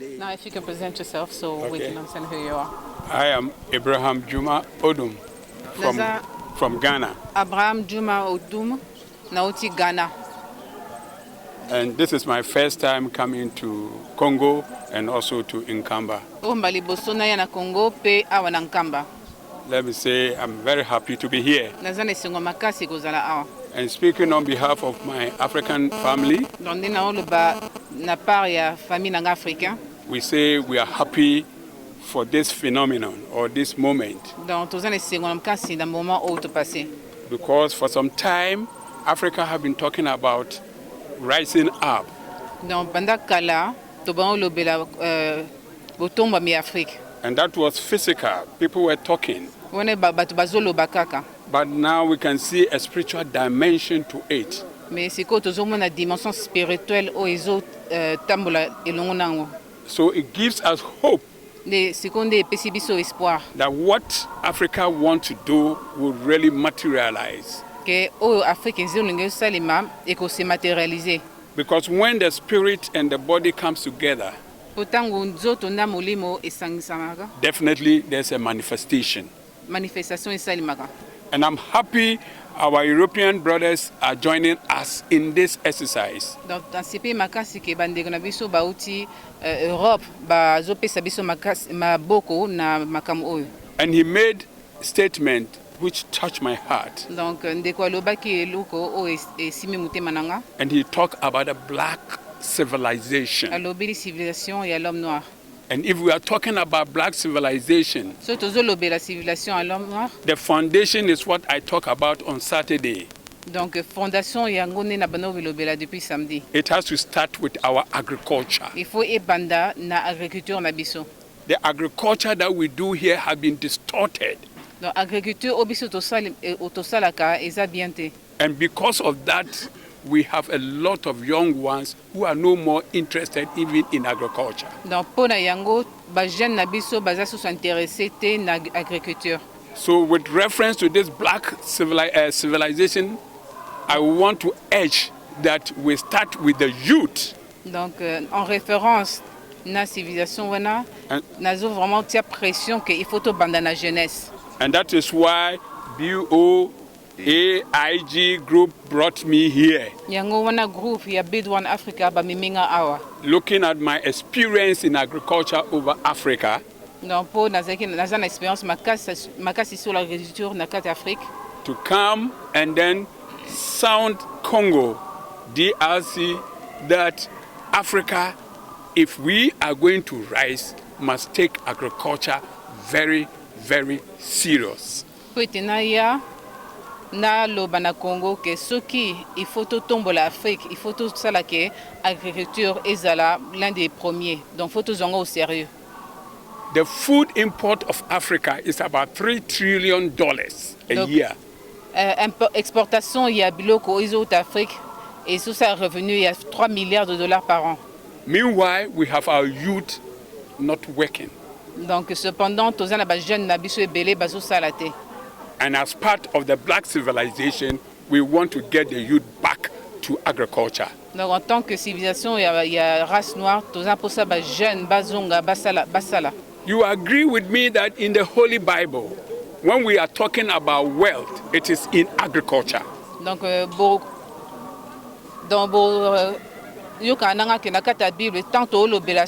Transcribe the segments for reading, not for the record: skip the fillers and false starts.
Now, if you can present yourself so we can understand who you are. I am Abraham Juma Odum from Ghana. Abraham Juma Odum, Nauti Ghana. And this is my first time coming to Congo and also to Nkamba. Let me say I'm very happy to be here. And speaking on behalf of my African family, we say we are happy for this phenomenon or this moment. Because for some time, Africa have been talking about rising up. And that was physical. People were talking. But now we can see a spiritual dimension to it. So it gives us hope that what Africa wants to do will really materialize. Because when the spirit and the body comes together, definitely there's a manifestation. And I'm happy our European brothers are joining us in this exercise. And he made a statement which touched my heart. And he talked about a black civilization. And if we are talking about black civilization, the foundation is what I talk about on Saturday. It has to start with our agriculture. The agriculture that we do here has been distorted. And because of that, we have a lot of young ones who are no more interested even in agriculture. So with reference to this black civilization, I want to urge that we start with the youth. Donc, en référence na civilisation wana, nazo vraiment tia pression que il faut to banda na jeunesse. And that is why BOAIG group brought me here. Yango wana group ya Bid1 Africa ba miminga awa. Looking at my experience in agriculture over Africa. Donc pour nazana expérience makasi sur l'agriculture na kati Afrique. To come and then sound Congo, DRC, that Africa, if we are going to rise, must take agriculture very, very serious. Na loba na Congo ke soki il faut to tombola Afrique, il faut to sala ke agriculture ezala l'un des premiers. Donc faut to zonga au sérieux. The food import of Africa is about $3 trillion a year. Exportation il y a biloko iso d'Afrique et sous sa revenu il y a $3 milliards par an. Meanwhile, we have our youth not working. Donc cependant tozana ba jeune na biso ebele bazo salate. And as part of the black civilization, we want to get the youth back to agriculture. Donc en tant que civilisation, il y a race noire, tous pour ça ba jeune bazonga basala. You agree with me that in the Holy Bible, when we are talking about wealth, it is in agriculture. Donc yo kananga ke na kata Bible tant lo bela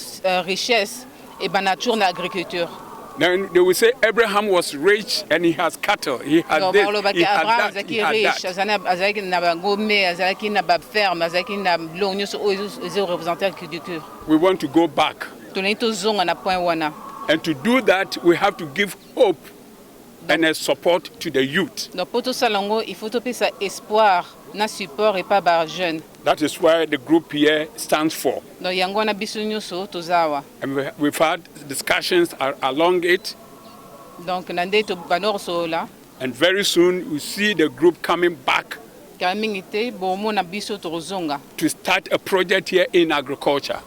richesse et ben nature na agriculture. Then they will say Abraham was rich and he has cattle. He had this, he had that, he had that. We want to go back. And to do that, we have to give hope and a support to the youth. That is why the group here stands for. And we've had discussions along it. And very soon we see the group coming back to start a project here in agriculture,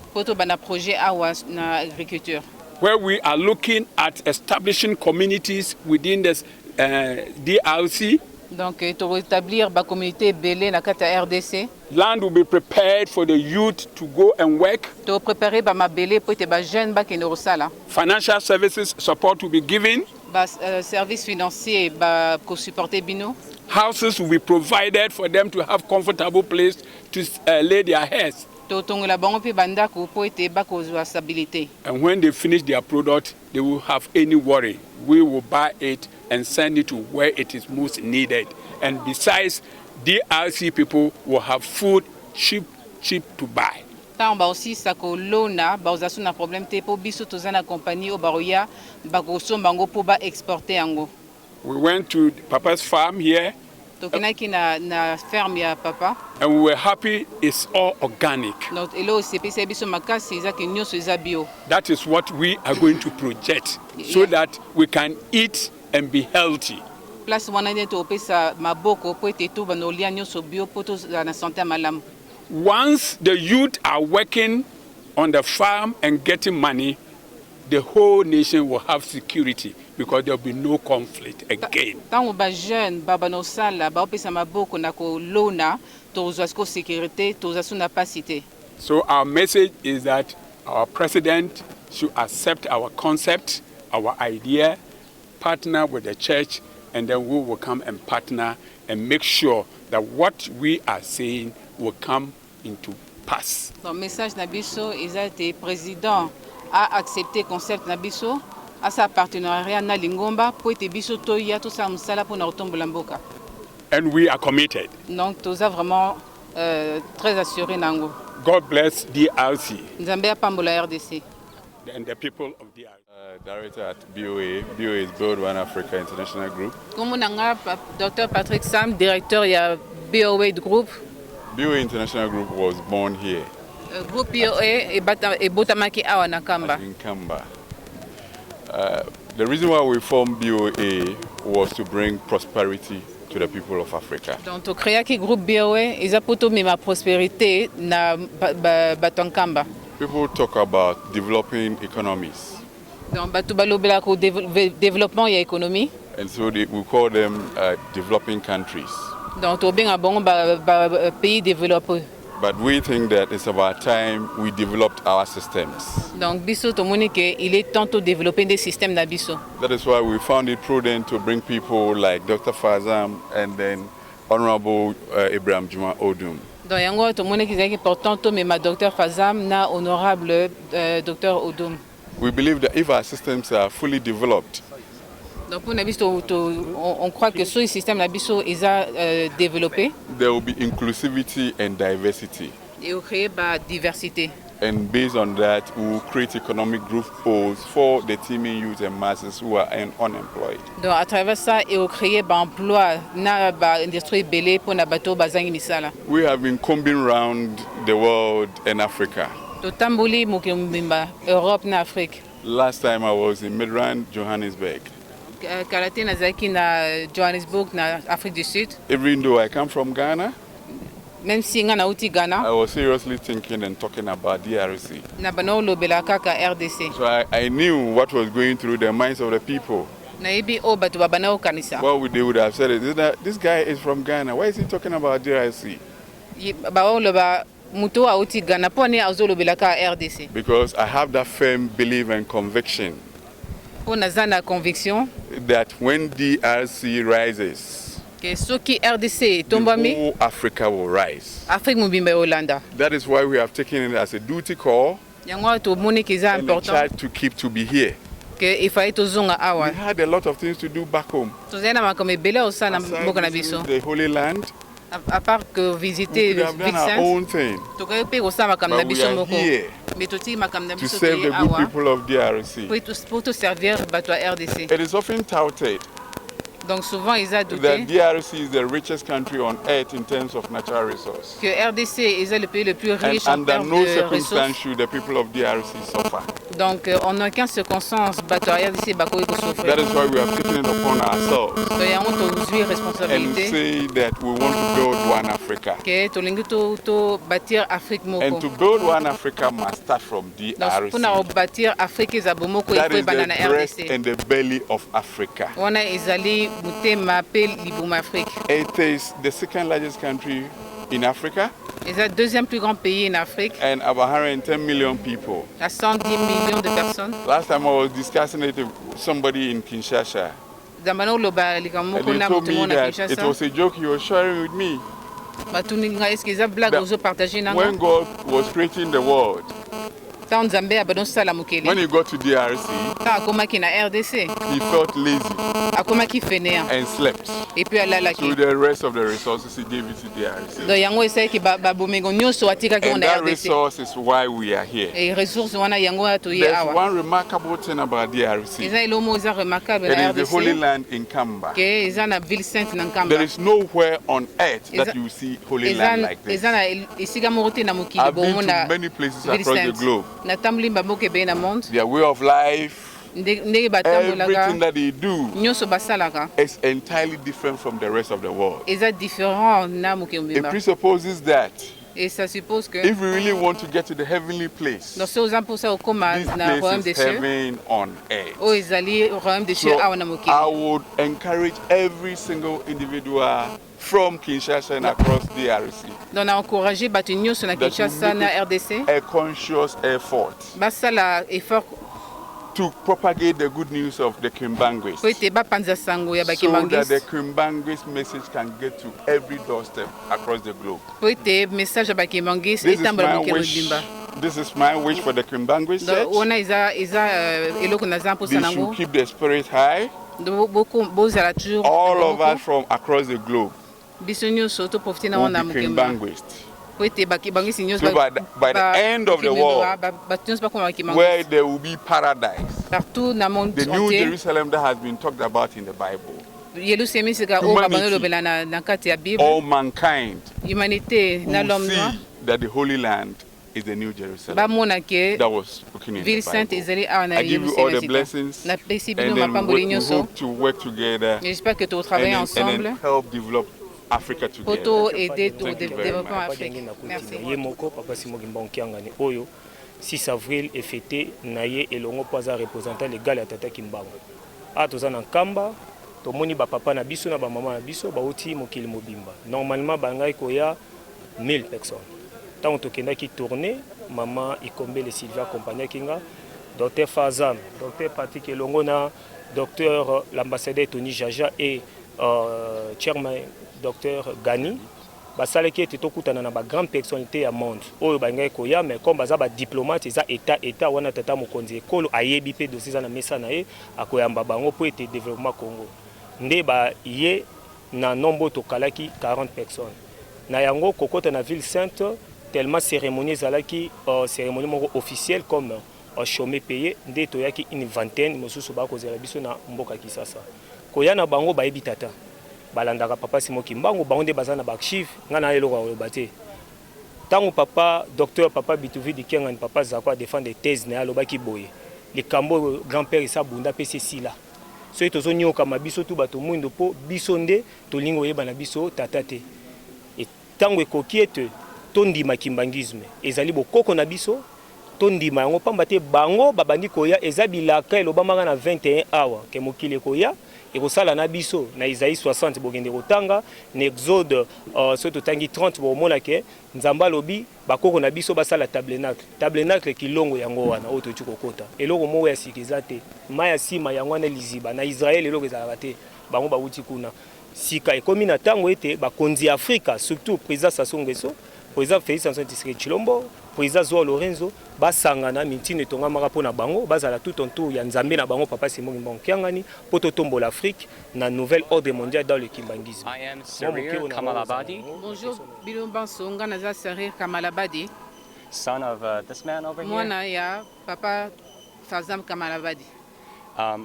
where we are looking at establishing communities within this DRC Donc to rétablir la communauté belé na kata RDC. Land will be prepared for the youth to go and work. To préparer ba ma belé pour te ba jeune ba kino rosala. Financial services support will be given. Ba service financier ba ko supporter bino. Houses will be provided for them to have comfortable place to lay their heads. To tongola bango pe banda ko pour te ba ko stabilité. And when they finish their product, they will have any worry. We will buy it and send it to where it is most needed. And besides, DRC people will have food cheap to buy. Tant ba aussi ça ko lona ba ozasu na problème te po biso to zana compagnie o baroya ba ko sombango po ba exporter yango. We went to Papa's farm here. To kinaki na ferme ya papa. And we were happy it's all organic. Donc elo CPC biso makasi za ke nyoso za bio. That is what we are going to project so that we can eat and be healthy. Place wana ne to pesa maboko po ete to banolia nyoso bio poto na santé malamu. Once the youth are working on the farm and getting money, the whole nation will have security because there will be no conflict again. Tango ba jeune baba no sala ba pesa maboko na ko lona to zasko sécurité to zasu na pasité. So our message is that our president should accept our concept, our idea, partner with the church, and then we will come and partner and make sure that what we are saying will come into pass. Le message na biso est président a accepté concept na biso à sa partenariat na lingomba pour ete biso to ya to sa musala pour na otombola mboka. And we are committed. Donc toza vraiment très assuré nango. God bless DRC. Nzambe apambola RDC. And the people of DRC. Director at BOA. BOA is Build One Africa International Group. Comme nanga Dr. Patrick Sam, directeur ya BOA group. BOA International Group was born here. Groupe BOA e botamaki awa na Kamba. In Kamba. The reason why we formed BOA was to bring prosperity to the people of Africa. Donc to créa ki groupe BOA eza poto mema prospérité na baton Kamba. People talk about developing economies. Donc batu balobela ko développement ya économie. And so we call them developing countries. Donc to benga bongo ba pays développé. But we think that it's about time we developed our systems. Donc biso to moni ke il est temps de développer des systèmes na biso. That is why we found it prudent to bring people like Dr. Fazam and then Honorable Ibrahim Juma Odum. Donc yango to moni ke c'est important to me ma Dr. Fazam na honorable Dr. Odum. We believe that if our systems are fully developed, donc pour na biso on croit que ce système na biso est développé. There will be inclusivity and diversity. Et créer ba diversité. And based on that, we will create economic growth goals for the teeming youth and masses who are unemployed. Donc à travers ça, et créer ba emploi na ba industrie belé pour na bato bazangi misala. We have been combing around the world and Africa. To tambuli mukimbimba Europe na Afrique. Last time I was in Midrand, Johannesburg. Kalate na zaki na Johannesburg na Afrique du Sud. Even though I come from Ghana, même si nga na uti Ghana, I was seriously thinking and talking about DRC. Na bano lobela kaka RDC. So I knew what was going through the minds of the people. Na ibi o batu babana o kanisa. What they would have said is that this guy is from Ghana. Why is he talking about DRC? Ba o loba muto a uti Ghana poni azo lobela ka RDC. Because I have that firm belief and conviction. On a zana conviction that when DRC rises, que soki RDC tombami, whole Africa will rise. Afrique mubimba Yolanda. That is why we have taken it as a duty call. Yango to moni ki za important. And to keep to be here. Que il fallait to zonga awa. We had a lot of things to do back home. To zena makome bele osana mboka na biso. The Holy Land. À part que visiter le own thing. To ka pe osama kam na biso moko. Mais to ti makam na to biso serve the good people of DRC. Pour te servir bato RDC. It is often touted. Donc souvent ils a douté that DRC is the richest country on earth in terms of natural resources. Que RDC est le pays le plus riche en termes de ressources. And under no circumstance should the people of DRC suffer. Donc en aucune circonstance bato RDC bako iko souffrir. That is why we have taken it upon ourselves. Donc yango to jouir responsabilité. And say that we want to build one Africa. Que to lingi to bâtir Afrique moko. And to build one Africa must start from DRC. Donc pour na bâtir Afrique za bomoko il faut banana RDC. That is the breast and the belly of Africa. Wana izali mutema pe libuma Afrique. It is the second largest country in Africa. C'est le deuxième plus grand pays en Afrique. And about 110 million people. À 110 millions de personnes. Last time I was discussing it with somebody in Kinshasa. And he told me that it was a joke he was sharing with me. That when God was creating the world, when he got to DRC, he felt lazy and slept. So the rest of the resources he gave it to DRC. And that resource is why we are here. There's one remarkable thing about DRC. It is the Holy Land in Kamba. There is nowhere on earth that you see Holy Land like this. I've been to many places across the globe. Their way of life, everything that they do is entirely different from the rest of the world. It presupposes that if we really want to get to the heavenly place, this place is heaven on earth. So I would encourage every single individual from Kinshasa and across DRC a conscious effort to propagate the good news of the Kimbangu, so that the Kimbangu message can get to every doorstep across the globe. This is my wish for the Kimbangu church. They should keep the spirit high. All of us from across the globe will be Kimbanguist. So by the end of the world, where there will be paradise, the New Jerusalem that has been talked about in the Bible, humanity, all mankind will see that the Holy Land is the New Jerusalem that was spoken in the Bible. I give you all the blessings, and then we hope to work together and then help develop Africa together. Thank you very much. 6 avril est fêté naye elongo poza représentant légal ya tata Kimbangu. A toza na Kamba, tomoni ba papa na biso na ba mama na biso ba uti mokili mobimba. Normalement bangai koya 1000 personnes. Tant tokenda ki tourner, maman Ikombele Sylvia accompagné kinga, docteur Fazam, docteur Patrick elongo na docteur l'ambassadeur Tony Jaja et chairman docteur Gani. Basaleki ete tokutana na ba grande personnalité ya monde oyo bangai koya mais comme baza ba diplomate za état wana tata mokonzi ekolo ayebi pe dossier na mesa na ye akoyamba bango po ete développement Congo nde ba ye na nombre tokalaki 40 personnes na yango kokota na ville sainte tellement cérémonie zalaki cérémonie moko officielle comme chômé payé nde toyaki une vingtaine mosusu ba kozela biso na mboka Kisasa koya na bango ba yebi tata balandaka papa Simo Kimbangu bango bazana ba archive ngana eloko olobate tango papa docteur papa Bituvi Dikengani papa zakwa défendre des thèses na alobaki boye likambo grand-père isa bunda pc sila so etozo nyoka mabiso tu bato mwindo po biso nde tolingo yeba na biso tatate et tango ekoki ete tondima kimbangisme ezali bokoko na biso tondima yango pamba te bango babandi koya ezabilaka elobamaka na 21 awa ke mokili koya ekosala na biso na Isaïe 60 bogende kotanga na Exode so totangi 30 bomona ke Nzambe lobi bakoko na biso basala tabernacle kilongo yango wana oyo tochi kokota eloko mo ya sikiza te maya sima yango na liziba na Israël eloko ezalaka te bango bauti kuna sika ekomi na tango ete bakonzi Afrika surtout président Sassou Nguesso président Félix Antoine Tshisekedi Tshilombo président Joao Lorenzo basangana mitine tongamaka pona bango bazala tout en tout ya Nzambe na bango papa Simo Kimbangu kiangani poto tombo l'Afrique na nouvelle ordre mondial dans le kimbangisme. I am Sarir Kamalabadi. Bonjour, Bilomban Songa naza Sarir Kamalabadi. Son of this man over here. Mwana ya papa Fazam Kamalabadi.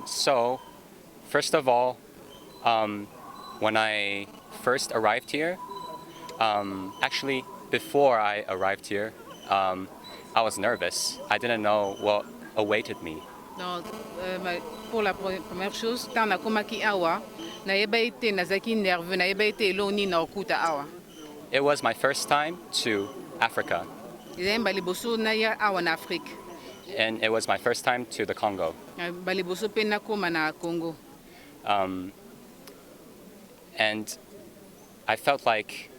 So, first of all, when I first arrived here, actually before I arrived here, I was nervous. I didn't know what awaited me. Donc, pour la première chose, tant na komaki awa, na yeba ite nazaki nerveux, na yeba ite eloni na okuta awa. It was my first time to Africa. Baliboso na ya awa na Afrique. And it was my first time to the Congo. Baliboso pe na koma na Congo. And I felt like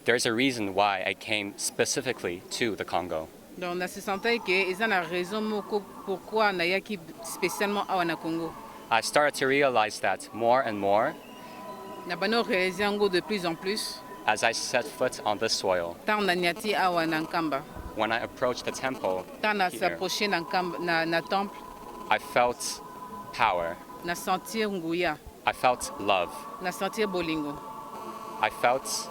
there's a reason why I came specifically to the Congo. Donc na se sentait que ils ont la raison moko pourquoi na yaki spécialement awa na Congo. I started to realize that more and more Na bano réaliser ngo de plus en plus. As I set foot on this soil. Tant na nyati awa na Nkamba. When I approached the temple, tant na s'approcher na Nkamba na temple. I felt power. Na sentir nguya. I felt love. Na sentir bolingo. I felt,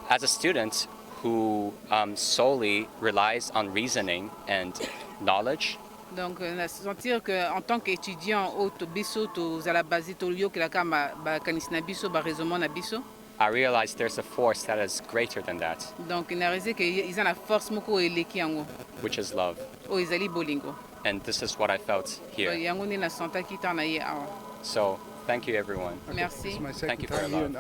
as a student who solely relies on reasoning and knowledge. Donc, na sentir que en tant qu'étudiant au to biso to zala base to liyo que la kama ba kanisna biso ba raisonnement na biso. I realized there's a force that is greater than that. Donc, na réalisé que ils ont la force moko eleki yango. Which is love. O izali bolingo. And this is what I felt here. Yango ni na senta ki ta na ye awa. So, thank you everyone. Okay. Merci. Thank you for your love.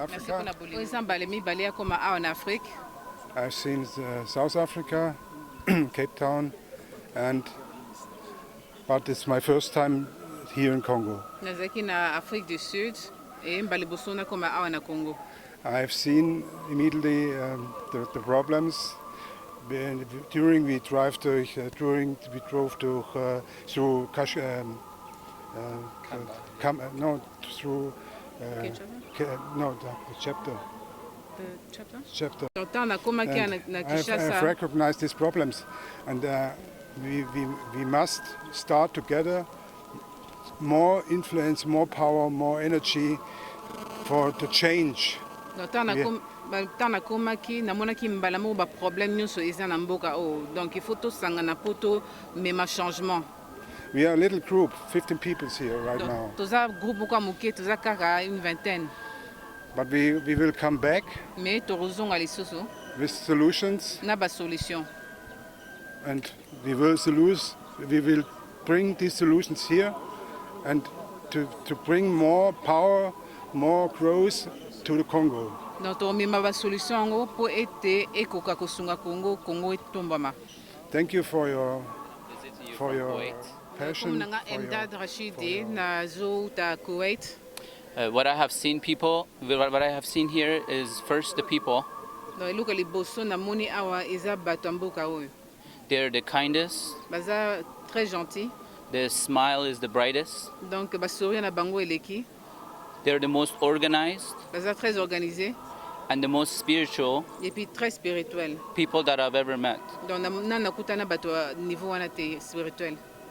I've seen South Africa, Cape Town, but it's my first time here in Congo. I've seen immediately the problems. During we drove through chapter. I've recognized these problems, and we must start together. More influence, more power, more energy for the change. Donc il faut tous sangana poto même changement. We are a little group, 15 people here right now. Une vingtaine. But we will come back with solutions. And we will bring these solutions here and to bring more power, more growth to the Congo. Thank you for your passion. What I have seen here is first the people. They're the kindest. The smile is the brightest. They're the most organized. And the most spiritual people that I've ever met.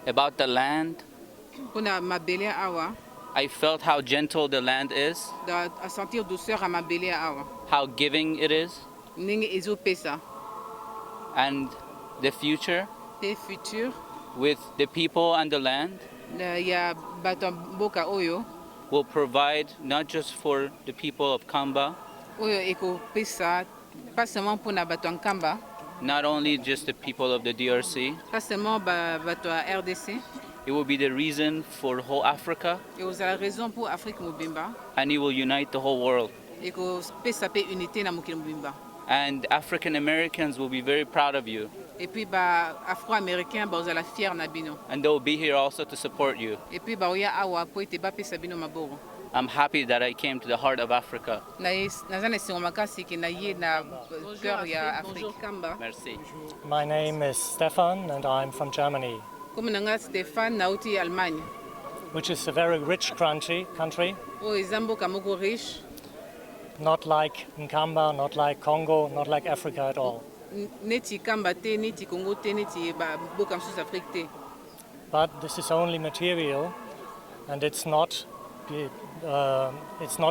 About the land, I felt how gentle the land is, how giving it is, and the future with the people and the land will provide not just for the people of Kamba, not only just the people of the DRC, it will be the reason for whole Africa, and it will unite the whole world. And African Americans will be very proud of you. And they will be here also to support you. I'm happy that I came to the heart of Africa. Merci. My name is Stefan and I'm from Germany, which is a very rich country. Not like Nkamba, not like Congo, not like Africa at all. But this is only material, and it's not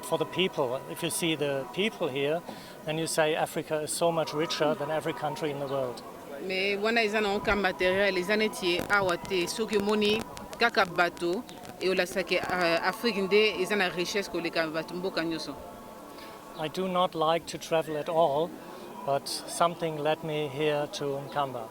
for the people. If you see the people here, then you say Africa is so much richer than every country in the world. I do not like to travel at all, but something led me here to Nkamba.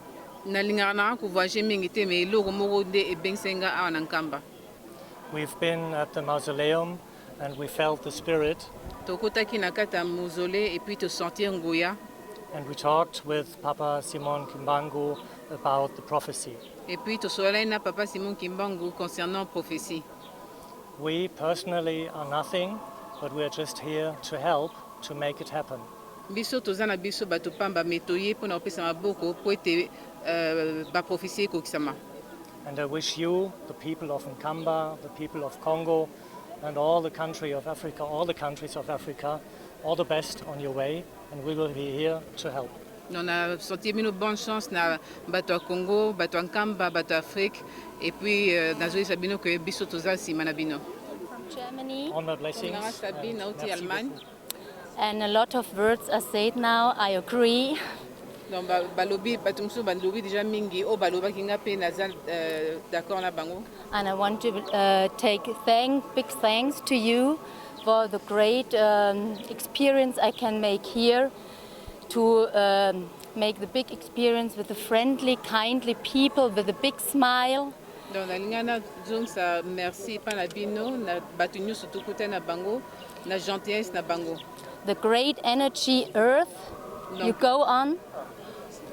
We've been at the mausoleum and we felt the spirit. And we talked with Papa Simon Kimbangu about the prophecy. We personally are nothing, but we're just here to help to make it happen. Biso tozana biso bato pamba metoye pona opesa maboko po ete ba prophétie kokisama. And I wish you, the people of Nkamba, the people of Congo, and all the countries of Africa, all the best on your way, and we will be here to help. On a senti bino bonne chance na bato ya Congo, bato ya Nkamba, bato ya Afrique, et puis nazoyisa bino ke biso toza nsima na bino. From Germany. All my blessings. And a lot of words are said now. I agree. Donc balobi bato musu balobi déjà mingi o baloba kinga pe naza d'accord na bango. And I want to take big thanks to you for the great experience I can make here, to make the big experience with the friendly, kindly people with a big smile. Donc nalingana zongsa merci pa na bino na bato nyusu tukuta na bango na gentillesse na bango. The great energy earth you go on,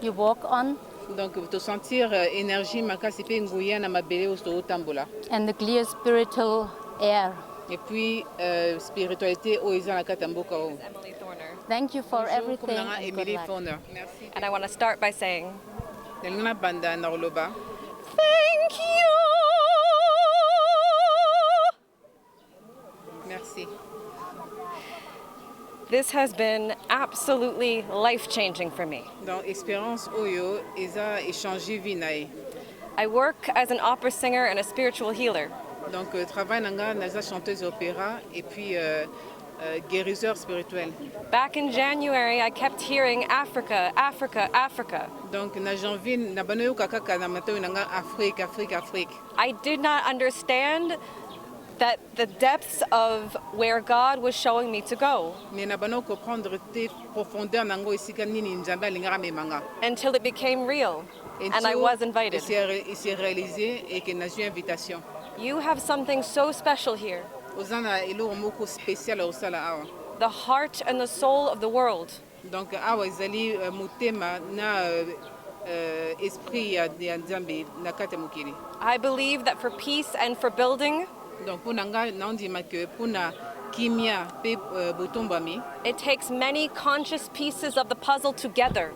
you walk on. Donc to sentir énergie makasi pe nguya na mabele osto tambola. And the clear spiritual air. Et puis spiritualité o eza na katamboka o. Thank you for everything. And I want to start by saying, thank you. Merci. This has been absolutely life-changing for me. Donc expérience oyo eza échanger vie na. I work as an opera singer and a spiritual healer. Donc travail nanga naza chanteuse opéra et puis guérisseur spirituel. Back in January, I kept hearing Africa, Africa, Africa. Donc na janvier na banoyo kaka na mato nanga Afrique, Afrique, Afrique. I did not understand that the depths of where God was showing me to go. Until it became real and I was invited. You have something so special here. The heart and the soul of the world. I believe that for peace and for building, it takes many conscious pieces of the puzzle together.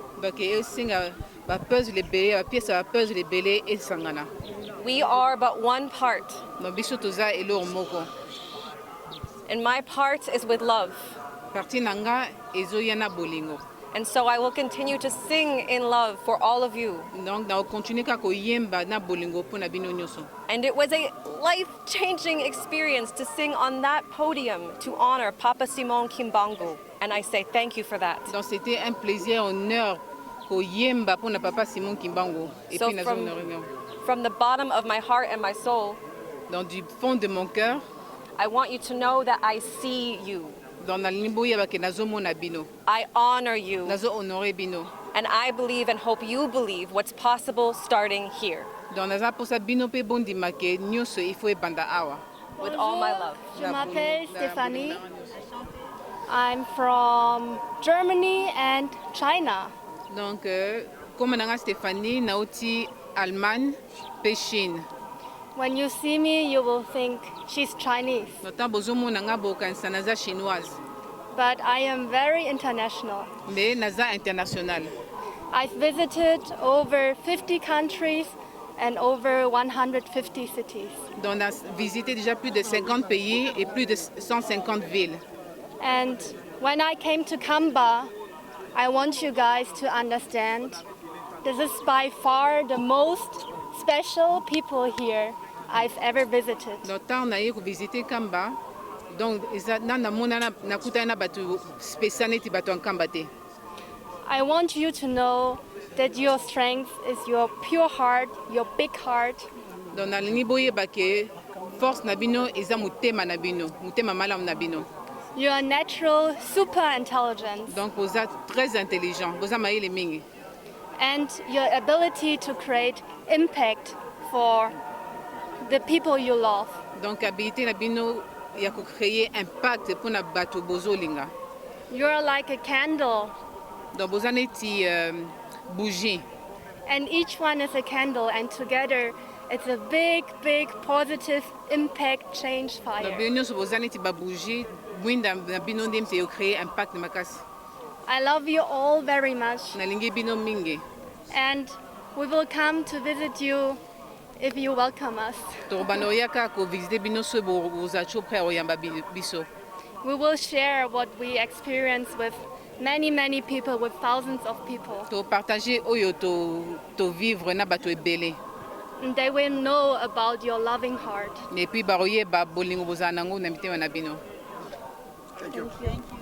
We are but one part. And my part is with love. And so I will continue to sing in love for all of you. And it was a life-changing experience to sing on that podium to honor Papa Simon Kimbangu. And I say thank you for that. So from the bottom of my heart and my soul, I want you to know that I see you. I honor you. And I believe and hope you believe what's possible starting here. With all my love. Je m'appelle Stéphanie. I'm from Germany and China. Donc, comme nanga Stéphanie, nauti Allemagne, pe Chine. When you see me, you will think she's Chinese. But I am very international. I've visited over 50 countries and over 150 cities. On a visité déjà plus de 50 pays et plus de 150 villes. And when I came to Kamba, I want you guys to understand this is by far the most special people here I've ever visited. I want you to know that your strength is your pure heart, your big heart. You are natural, super intelligence. And your ability to create impact for the people you love. You're like a candle. And each one is a candle, and together It's a big, big positive impact change fire. I love you all very much. And we will come to visit you if you welcome us. We will share what we experience with many, many people, with thousands of people. And they will know about your loving heart. Thank you. Thank you.